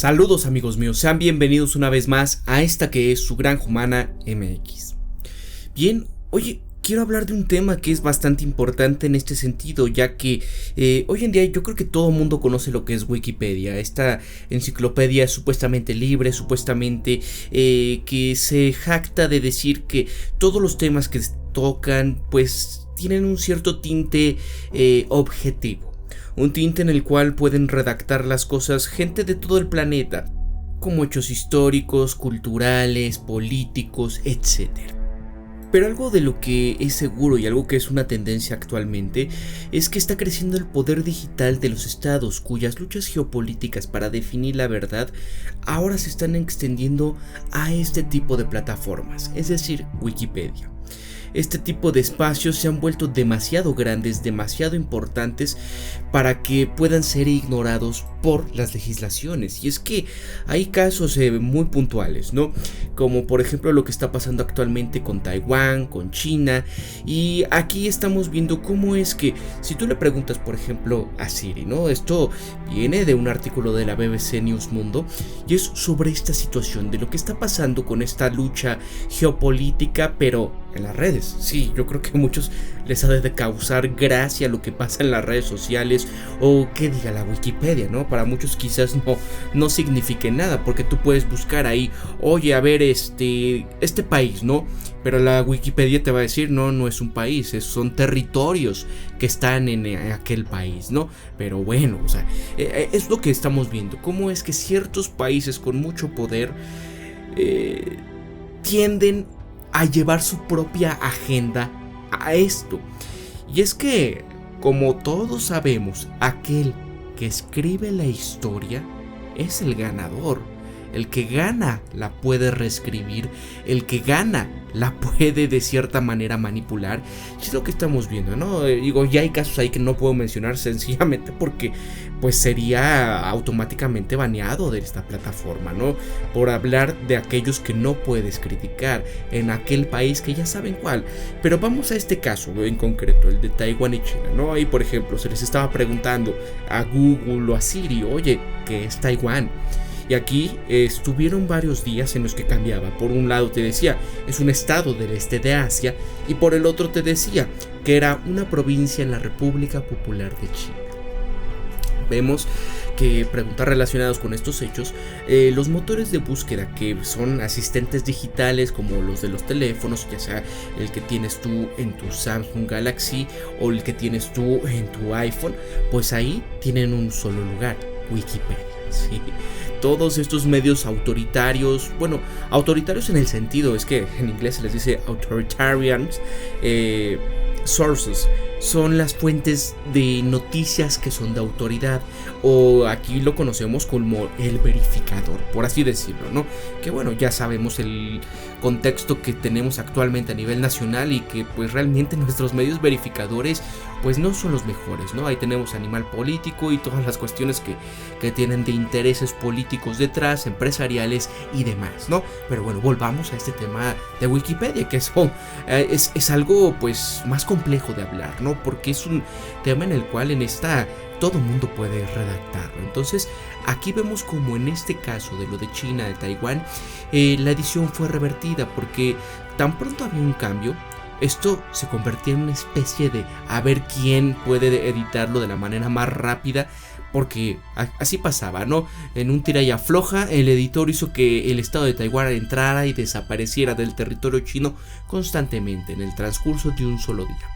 Saludos amigos míos, sean bienvenidos una vez más a esta que es su Granja Humana MX. Bien, oye, quiero hablar de un tema que es bastante importante en este sentido, ya que hoy en día yo creo que todo el mundo conoce lo que es Wikipedia. Esta enciclopedia es supuestamente libre, supuestamente que se jacta de decir que todos los temas que tocan pues tienen un cierto tinte objetivo. Un tinte en el cual pueden redactar las cosas gente de todo el planeta, como hechos históricos, culturales, políticos, etc. Pero algo de lo que es seguro y algo que es una tendencia actualmente es que está creciendo el poder digital de los estados, cuyas luchas geopolíticas para definir la verdad ahora se están extendiendo a este tipo de plataformas, es decir, Wikipedia. Este tipo de espacios se han vuelto demasiado grandes, demasiado importantes para que puedan ser ignorados por las legislaciones. Y es que hay casos muy puntuales, ¿no? Como por ejemplo lo que está pasando actualmente con Taiwán, con China. Y aquí estamos viendo cómo es que si tú le preguntas por ejemplo a Siri, ¿no? Esto viene de un artículo de la BBC News Mundo y es sobre esta situación de lo que está pasando con esta lucha geopolítica, pero en las redes. Sí, yo creo que a muchos les ha de causar gracia lo que pasa en las redes sociales o que diga la Wikipedia, ¿no? Para muchos quizás no signifique nada, porque tú puedes buscar ahí, oye, a ver, este país, ¿no? Pero la Wikipedia te va a decir, no es un país, son territorios que están en aquel país, ¿no? Pero bueno, o sea, es lo que estamos viendo, cómo es que ciertos países con mucho poder tienden a llevar su propia agenda a esto. Y es que, como todos sabemos, aquel que escribe la historia es el ganador. El que gana la puede reescribir, el que gana la puede de cierta manera manipular. Y es lo que estamos viendo, ¿no? Digo, ya hay casos ahí que no puedo mencionar sencillamente porque pues sería automáticamente baneado de esta plataforma, ¿no? Por hablar de aquellos que no puedes criticar en aquel país que ya saben cuál. Pero vamos a este caso en concreto, el de Taiwán y China, ¿no? Ahí por ejemplo se les estaba preguntando a Google o a Siri, oye, ¿qué es Taiwán? Y aquí estuvieron varios días en los que cambiaba. Por un lado te decía, es un estado del este de Asia, y por el otro te decía que era una provincia en la República Popular de China. Vemos que preguntas relacionadas con estos hechos, los motores de búsqueda que son asistentes digitales como los de los teléfonos, ya sea el que tienes tú en tu Samsung Galaxy o el que tienes tú en tu iPhone, pues ahí tienen un solo lugar, Wikipedia, ¿sí? Todos estos medios autoritarios, bueno, autoritarios en el sentido, es que en inglés se les dice authoritarian sources, son las fuentes de noticias que son de autoridad, o aquí lo conocemos como el verificador, por así decirlo, ¿no? Que bueno, ya sabemos el contexto que tenemos actualmente a nivel nacional y que pues realmente nuestros medios verificadores pues no son los mejores, ¿no? Ahí tenemos Animal Político y todas las cuestiones que tienen de intereses políticos detrás, empresariales y demás, ¿no? Pero bueno, volvamos a este tema de Wikipedia, que es algo pues más complejo de hablar, ¿no? Porque es un tema en el cual todo mundo puede redactarlo. Entonces aquí vemos como en este caso de lo de China, de Taiwán, la edición fue revertida porque tan pronto había un cambio, esto se convertía en una especie de a ver quién puede editarlo de la manera más rápida, porque así pasaba, ¿no? En un tira y afloja, el editor hizo que el estado de Taiwán entrara y desapareciera del territorio chino constantemente en el transcurso de un solo día.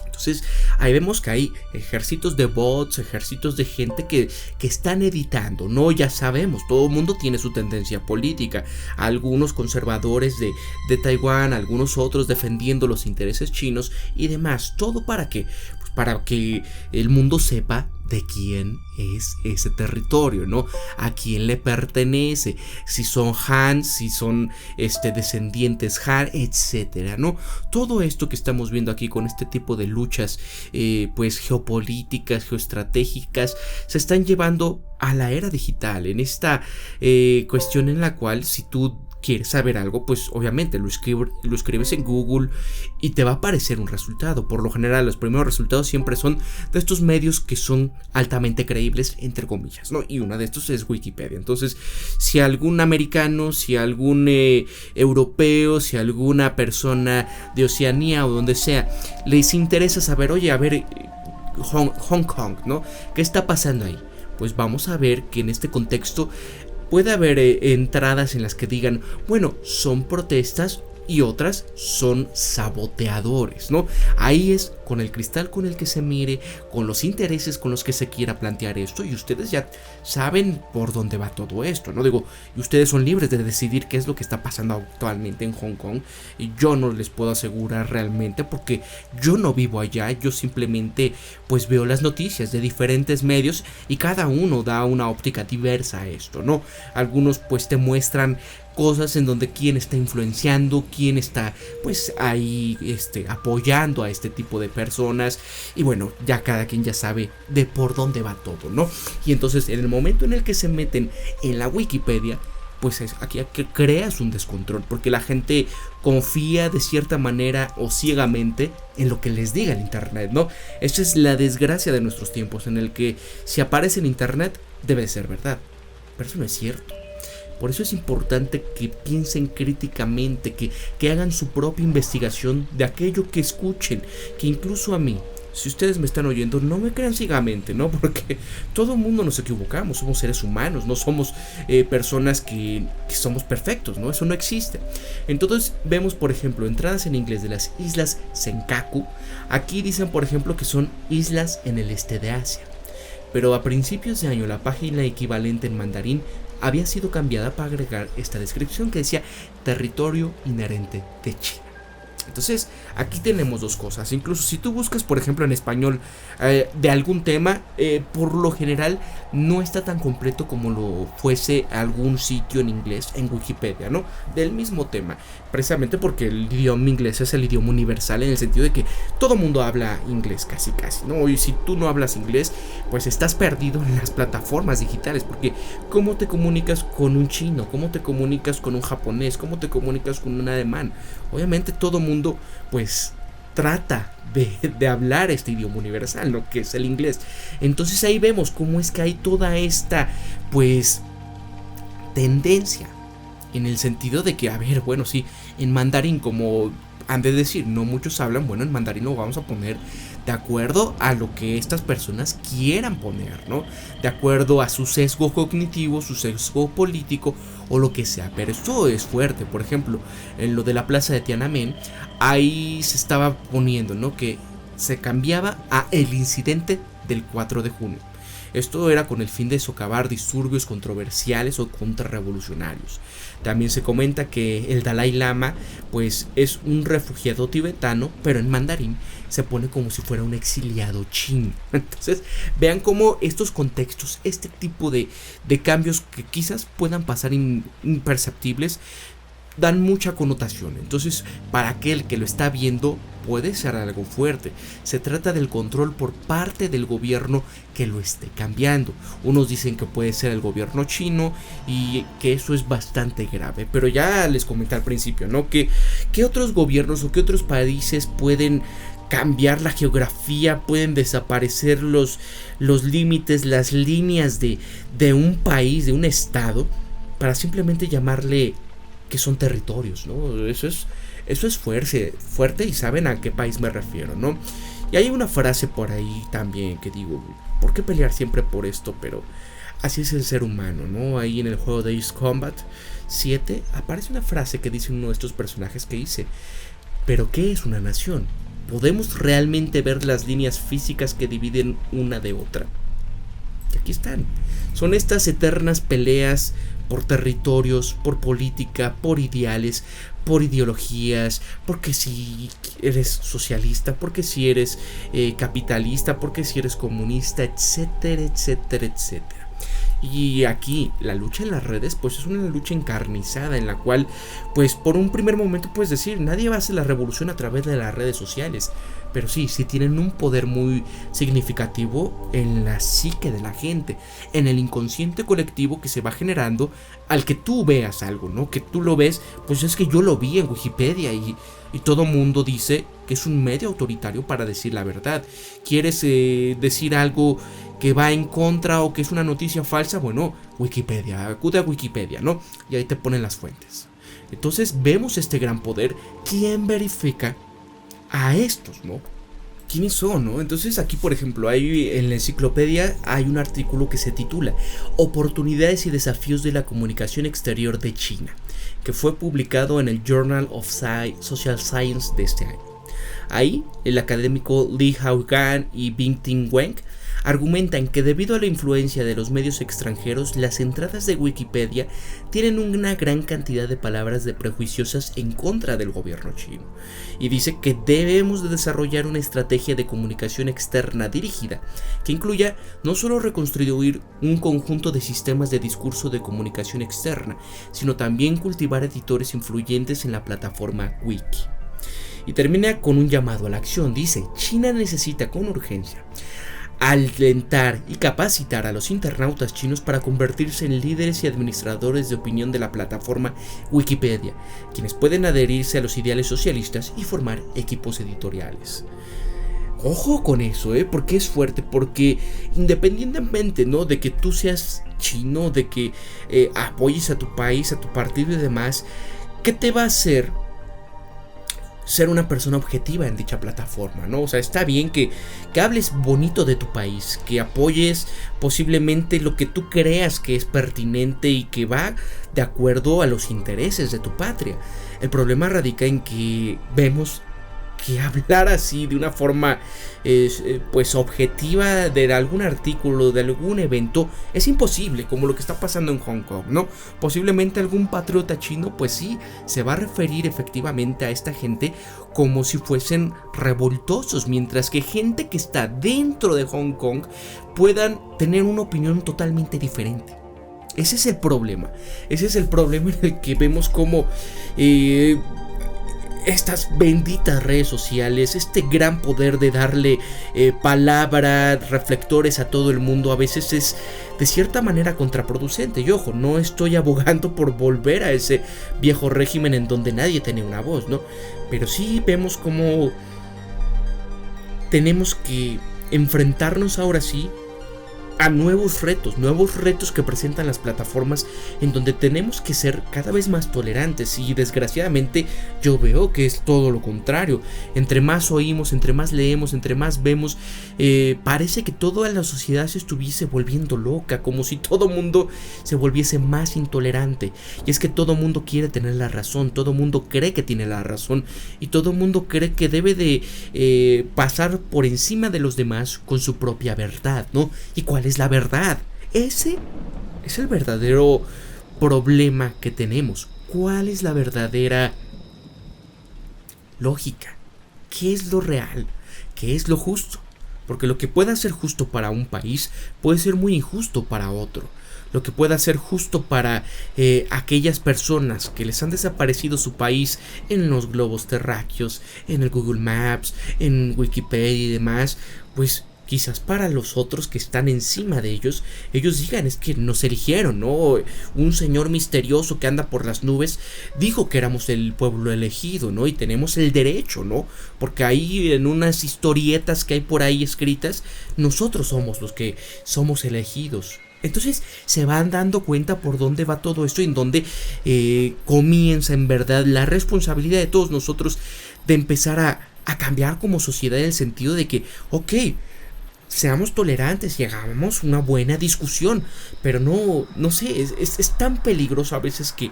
Entonces ahí vemos que hay ejércitos de bots, ejércitos de gente que están editando, ¿no? Ya sabemos, todo el mundo tiene su tendencia política, algunos conservadores de Taiwán, algunos otros defendiendo los intereses chinos y demás. ¿Todo para qué? Pues para que el mundo sepa de quién es ese territorio, ¿no? A quién le pertenece, si son Han, si son descendientes Han, etcétera, ¿no? Todo esto que estamos viendo aquí con este tipo de luchas pues geopolíticas, geoestratégicas, se están llevando a la era digital, en esta cuestión en la cual si tú quieres saber algo, pues obviamente lo escribes en Google y te va a aparecer un resultado. Por lo general, los primeros resultados siempre son de estos medios que son altamente creíbles, entre comillas, ¿no? Y uno de estos es Wikipedia. Entonces, si algún americano, si algún europeo, si alguna persona de Oceanía o donde sea, les interesa saber, oye, a ver, Hong Kong, ¿no? ¿Qué está pasando ahí? Pues vamos a ver que en este contexto puede haber entradas en las que digan, bueno, son protestas y otras son saboteadores, ¿no? Ahí es con el cristal con el que se mire, con los intereses con los que se quiera plantear esto, y ustedes ya saben por dónde va todo esto, ¿no? Digo, y ustedes son libres de decidir qué es lo que está pasando actualmente en Hong Kong, y yo no les puedo asegurar realmente porque yo no vivo allá, yo simplemente pues veo las noticias de diferentes medios y cada uno da una óptica diversa a esto, ¿no? Algunos pues te muestran cosas en donde quién está influenciando, quién está pues ahí apoyando a este tipo de personas, y bueno, ya cada quien ya sabe de por dónde va todo, ¿no? Y entonces en el momento en el que se meten en la Wikipedia, pues aquí creas un descontrol, porque la gente confía de cierta manera o ciegamente en lo que les diga el internet, ¿no? Esta es la desgracia de nuestros tiempos, en el que si aparece en internet debe ser verdad, pero eso no es cierto. Por eso es importante que piensen críticamente, que hagan su propia investigación de aquello que escuchen, que incluso a mí, si ustedes me están oyendo, no me crean ciegamente, ¿no? Porque todo el mundo nos equivocamos, somos seres humanos, no somos personas que somos perfectos, ¿no? Eso no existe. Entonces vemos, por ejemplo, entradas en inglés de las islas Senkaku. Aquí dicen, por ejemplo, que son islas en el este de Asia. Pero a principios de año la página equivalente en mandarín había sido cambiada para agregar esta descripción que decía territorio inherente de China. Entonces aquí tenemos dos cosas. Incluso si tú buscas, por ejemplo, en español de algún tema, por lo general no está tan completo como lo fuese algún sitio en inglés en Wikipedia, ¿no? Del mismo tema, precisamente porque el idioma inglés es el idioma universal, en el sentido de que todo mundo habla inglés casi, ¿no? Y si tú no hablas inglés, pues estás perdido en las plataformas digitales, porque ¿cómo te comunicas con un chino? ¿Cómo te comunicas con un japonés? ¿Cómo te comunicas con un alemán? Obviamente todo mundo pues trata de hablar este idioma universal, ¿no? Que es el inglés. Entonces ahí vemos cómo es que hay toda esta pues tendencia, en el sentido de que, a ver, bueno, sí, en mandarín, como han de decir, no muchos hablan, bueno, en mandarín lo vamos a poner de acuerdo a lo que estas personas quieran poner, ¿no? De acuerdo a su sesgo cognitivo, su sesgo político o lo que sea. Pero esto es fuerte. Por ejemplo, en lo de la plaza de Tiananmen, ahí se estaba poniendo, ¿no? Que se cambiaba a el incidente del 4 de junio. Esto era con el fin de socavar disturbios controversiales o contrarrevolucionarios. También se comenta que el Dalai Lama pues es un refugiado tibetano, pero en mandarín se pone como si fuera un exiliado chino. Entonces vean cómo estos contextos, este tipo de cambios que quizás puedan pasar imperceptibles, dan mucha connotación. Entonces, para aquel que lo está viendo, puede ser algo fuerte. Se trata del control por parte del gobierno que lo esté cambiando. Unos dicen que puede ser el gobierno chino y que eso es bastante grave. Pero ya les comenté al principio, ¿no? Que otros gobiernos o que otros países pueden cambiar la geografía, pueden desaparecer los límites, las líneas de un país, de un estado, para simplemente llamarle que son territorios, ¿no? Eso es fuerte y saben a qué país me refiero, ¿no? Y hay una frase por ahí también que digo, ¿por qué pelear siempre por esto? Pero así es el ser humano, ¿no? Ahí en el juego de Ace Combat 7 aparece una frase que dice uno de estos personajes que dice, ¿pero qué es una nación? ¿Podemos realmente ver las líneas físicas que dividen una de otra? Y aquí están. Son estas eternas peleas por territorios, por política, por ideales, por ideologías, porque si eres socialista, porque si eres capitalista, porque si eres comunista, etcétera, etcétera, etcétera. Y aquí la lucha en las redes pues es una lucha encarnizada en la cual pues por un primer momento puedes decir nadie va a hacer la revolución a través de las redes sociales, pero sí tienen un poder muy significativo en la psique de la gente, en el inconsciente colectivo que se va generando al que tú veas algo, ¿no? Que tú lo ves, pues es que yo lo vi en Wikipedia y todo mundo dice que es un medio autoritario para decir la verdad. ¿Quieres decir algo que va en contra o que es una noticia falsa? Bueno, Wikipedia, acude a Wikipedia, ¿no? Y ahí te ponen las fuentes. Entonces vemos este gran poder. ¿Quién verifica a estos, no? ¿Quiénes son, no? Entonces aquí, por ejemplo, en la enciclopedia hay un artículo que se titula Oportunidades y desafíos de la comunicación exterior de China, que fue publicado en el Journal of Social Science de este año. Ahí, el académico Li Haogan y Bing-Ting Wang argumentan que debido a la influencia de los medios extranjeros, las entradas de Wikipedia tienen una gran cantidad de palabras prejuiciosas en contra del gobierno chino. Y dice que debemos de desarrollar una estrategia de comunicación externa dirigida que incluya no solo reconstruir un conjunto de sistemas de discurso de comunicación externa, sino también cultivar editores influyentes en la plataforma Wiki. Y termina con un llamado a la acción. Dice: China necesita con urgencia alentar y capacitar a los internautas chinos para convertirse en líderes y administradores de opinión de la plataforma Wikipedia, quienes pueden adherirse a los ideales socialistas y formar equipos editoriales. Ojo con eso, porque es fuerte, porque independientemente, ¿no?, de que tú seas chino, de que apoyes a tu país, a tu partido y demás, ¿qué te va a hacer ser una persona objetiva en dicha plataforma, ¿no? O sea, está bien que hables bonito de tu país, que apoyes posiblemente lo que tú creas que es pertinente y que va de acuerdo a los intereses de tu patria. El problema radica en que vemos que hablar así de una forma pues objetiva de algún artículo, de algún evento, es imposible, como lo que está pasando en Hong Kong, ¿no? Posiblemente algún patriota chino pues sí se va a referir efectivamente a esta gente como si fuesen revoltosos, mientras que gente que está dentro de Hong Kong puedan tener una opinión totalmente diferente. Ese es el problema en el que vemos como estas benditas redes sociales, este gran poder de darle palabra, reflectores a todo el mundo, a veces es de cierta manera contraproducente. Y ojo, no estoy abogando por volver a ese viejo régimen en donde nadie tenía una voz, ¿no? Pero sí vemos cómo tenemos que enfrentarnos ahora sí a nuevos retos que presentan las plataformas, en donde tenemos que ser cada vez más tolerantes. Y desgraciadamente yo veo que es todo lo contrario. Entre más oímos, entre más leemos, entre más vemos, parece que toda la sociedad se estuviese volviendo loca, como si todo mundo se volviese más intolerante. Y es que todo mundo quiere tener la razón, todo mundo cree que tiene la razón, y todo mundo cree que debe de pasar por encima de los demás con su propia verdad, ¿no? ¿Y cuál es la verdad? Ese es el verdadero problema que tenemos. ¿Cuál es la verdadera lógica? ¿Qué es lo real? ¿Qué es lo justo? Porque lo que pueda ser justo para un país puede ser muy injusto para otro. Lo que pueda ser justo para aquellas personas que les han desaparecido su país en los globos terráqueos, en el Google Maps, en Wikipedia y demás, pues quizás para los otros que están encima de ellos digan: es que nos eligieron, ¿no? Un señor misterioso que anda por las nubes dijo que éramos el pueblo elegido, ¿no? Y tenemos el derecho, ¿no? Porque ahí en unas historietas que hay por ahí escritas, nosotros somos los que somos elegidos. Entonces se van dando cuenta por dónde va todo esto y en dónde comienza en verdad la responsabilidad de todos nosotros de empezar a cambiar como sociedad, en el sentido de que, ok, seamos tolerantes y hagamos una buena discusión, pero no sé, es tan peligroso a veces que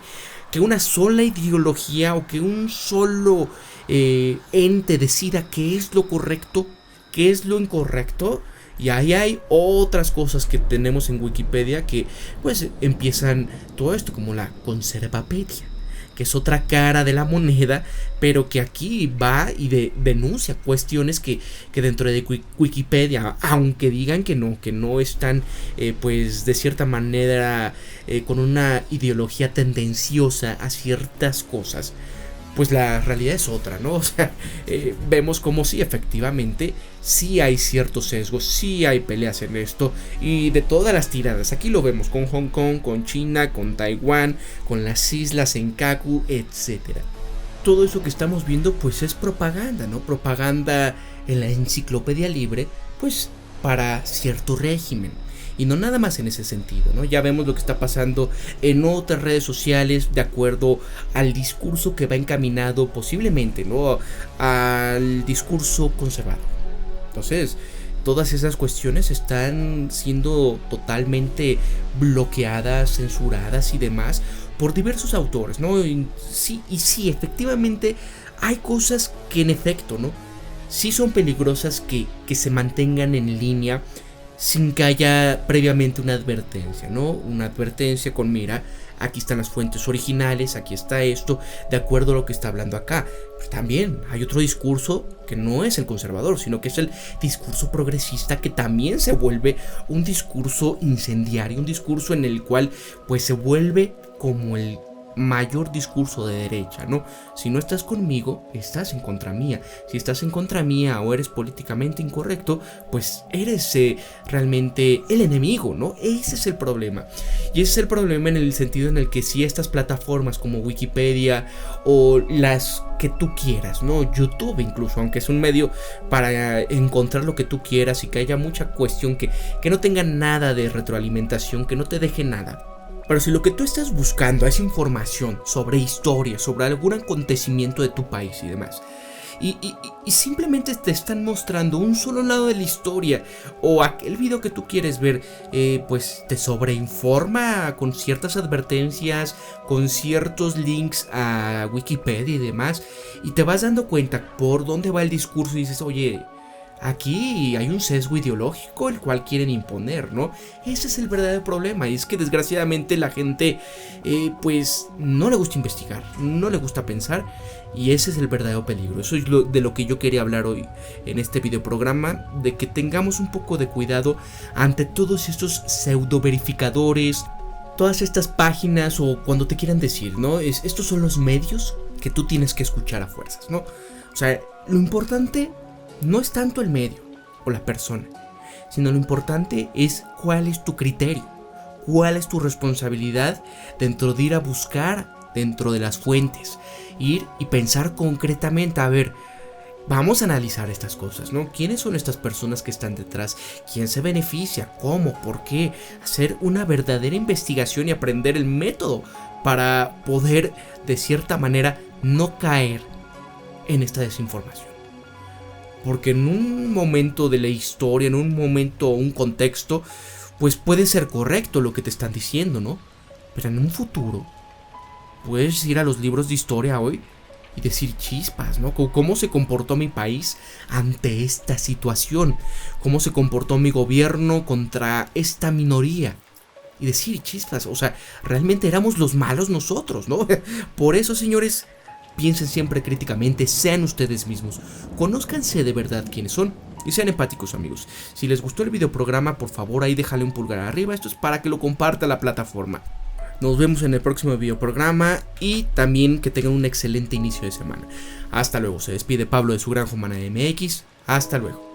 una sola ideología o que un solo ente decida qué es lo correcto, qué es lo incorrecto. Y ahí hay otras cosas que tenemos en Wikipedia que pues empiezan todo esto, como la Conservapedia, que es otra cara de la moneda, pero que aquí va y denuncia cuestiones que dentro de Wikipedia, aunque digan que no están pues de cierta manera con una ideología tendenciosa a ciertas cosas, pues la realidad es otra, ¿no? O sea, vemos como sí, efectivamente, sí hay ciertos sesgos, sí hay peleas en esto, y de todas las tiradas. Aquí lo vemos con Hong Kong, con China, con Taiwán, con las islas Senkaku, etcétera. Todo eso que estamos viendo, pues es propaganda, ¿no? Propaganda en la enciclopedia libre, pues para cierto régimen. Y no nada más en ese sentido, ¿no? Ya vemos lo que está pasando en otras redes sociales de acuerdo al discurso que va encaminado posiblemente, ¿no? Al discurso conservador. Entonces, todas esas cuestiones están siendo totalmente bloqueadas, censuradas y demás por diversos autores, ¿no? Y sí, efectivamente hay cosas que en efecto, ¿no? Sí son peligrosas que se mantengan en línea sin que haya previamente una advertencia, ¿no? Una advertencia con mira, aquí están las fuentes originales, aquí está esto, de acuerdo a lo que está hablando acá. Pero también hay otro discurso que no es el conservador, sino que es el discurso progresista, que también se vuelve un discurso incendiario, un discurso en el cual pues se vuelve como el mayor discurso de derecha, ¿no? Si no estás conmigo, estás en contra mía. Si estás en contra mía o eres políticamente incorrecto, pues eres realmente el enemigo, ¿no? Ese es el problema. Y ese es el problema en el sentido en el que si estas plataformas como Wikipedia o las que tú quieras, ¿no? YouTube incluso, aunque es un medio para encontrar lo que tú quieras y que haya mucha cuestión que no tenga nada de retroalimentación, que no te deje nada. Pero si lo que tú estás buscando es información sobre historia, sobre algún acontecimiento de tu país y demás, y simplemente te están mostrando un solo lado de la historia, o aquel video que tú quieres ver, pues te sobreinforma con ciertas advertencias, con ciertos links a Wikipedia y demás, y te vas dando cuenta por dónde va el discurso y dices, oye, aquí hay un sesgo ideológico el cual quieren imponer, ¿no? Ese es el verdadero problema, y es que desgraciadamente la gente pues no le gusta investigar, no le gusta pensar, y ese es el verdadero peligro. Eso es de lo que yo quería hablar hoy en este videoprograma, de que tengamos un poco de cuidado ante todos estos pseudo verificadores, todas estas páginas, o cuando te quieran decir, ¿no? Estos son los medios que tú tienes que escuchar a fuerzas, ¿no? O sea, lo importante no es tanto el medio o la persona, sino lo importante es cuál es tu criterio, cuál es tu responsabilidad dentro de ir a buscar dentro de las fuentes, ir y pensar concretamente, a ver, vamos a analizar estas cosas, ¿no? ¿Quiénes son estas personas que están detrás? ¿Quién se beneficia? ¿Cómo? ¿Por qué? Hacer una verdadera investigación y aprender el método para poder, de cierta manera, no caer en esta desinformación. Porque en un momento de la historia, en un momento, un contexto, pues puede ser correcto lo que te están diciendo, ¿no? Pero en un futuro, puedes ir a los libros de historia hoy y decir chispas, ¿no? ¿Cómo se comportó mi país ante esta situación? ¿Cómo se comportó mi gobierno contra esta minoría? Y decir chispas, o sea, realmente éramos los malos nosotros, ¿no? Por eso, señores, piensen siempre críticamente, sean ustedes mismos, conózcanse de verdad quiénes son y sean empáticos, amigos. Si les gustó el videoprograma, por favor ahí déjale un pulgar arriba, esto es para que lo comparta la plataforma. Nos vemos en el próximo videoprograma y también que tengan un excelente inicio de semana. Hasta luego, se despide Pablo de su Gran Humana MX, hasta luego.